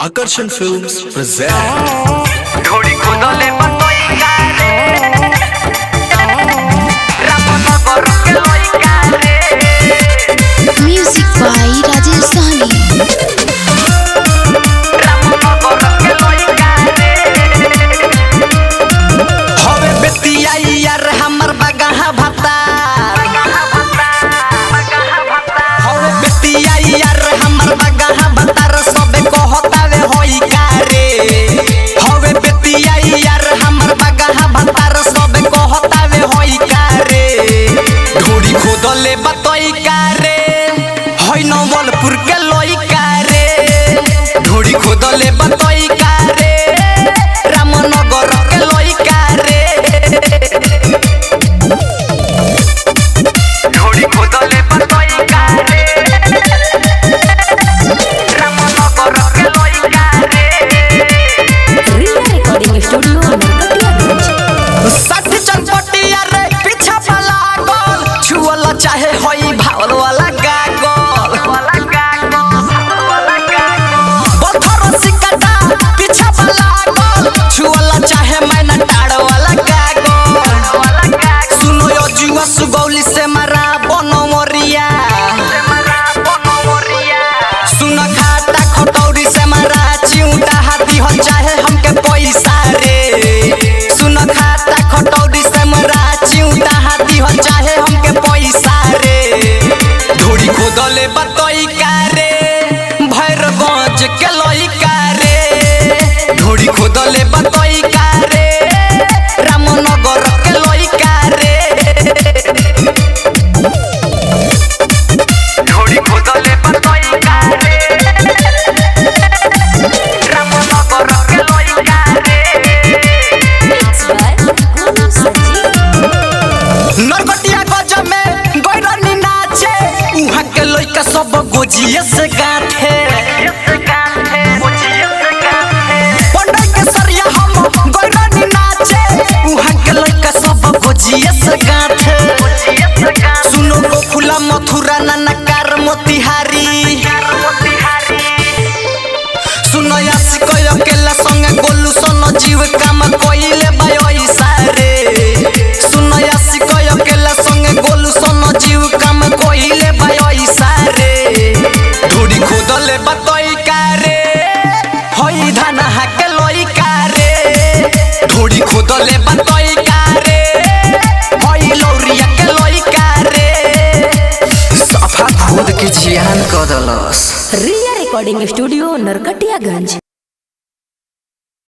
Akarshan Films present ढोड़ी खोदले बतोइका रे रामनगर के लइका रे Music by Rajesh Sahni. Ramnagar के लइका रे हवे बेतिया यार हमर बगहा भत्ता हवे बेतिया यार हमर बगहा भत्ता सबे कहतावे होई का रे हवे बेतिया यार हमर बगहा भत्ता सबे कहतावे होई का रे ढोड़ी खोदले बतई का रे होई नवलपुर के लइका रे ढोड़ी खोदले बतई का रे रामनगर के लइका रे ढोड़ी खोदले बतोइका रे रामनगर के लइका रे रिया रिकॉर्डिंग स्टूडियो नरकटियागंज। सट चटपटिया रे पीछा वाला गोल छुअला चाहे होई भावल वाला गागल बथर सिकटा पीछा वाला गोल छुअला चाहे मैना टाड़ वाला गागल सुनो यो जुआ सुगौली से मारा बनमरिया सुन खाता खटौरी से मारा चिउटा हाथी हो चाहे हमके पैसा रे सुन खाता खटौरी से मारा चिउटा हाथी हो चाहे हमके पैसा रे ढोड़ी खोदले बतई का रे भैरगंज के लइका रे ढोड़ी खोदले बतई का रे रामनगर के लइका रे ढोड़ी खोदले बतोइका रे रामनगर के लइका रे Mixed by Guru Sanjeev. Narkatiya गज में गैरनी नाचे उहाँ के लइका सब गोजिए से गाथे पंडई के सरिया हम गैरनी नाचे उहाँ के लइका सब गोजिए से गाथे सुनो गोकुला मथुरा ननकार मोतिहारी सुनो यासी कयो केला संगे गोलू सन जीव काम कइले बाई सारे सुनो यासी कयो केला संगे गोलू सन जीव काम कइले बाई सारे ढोड़ी खोदले बतई का रे होई धाना हाके लइका रे ढोड़ी खोदले बतई का रे होई लौरिया के लइका रे सफा खोद के जियान कदलस रिया रिकॉर्डिंग स्टूडियो नरकटियागंज।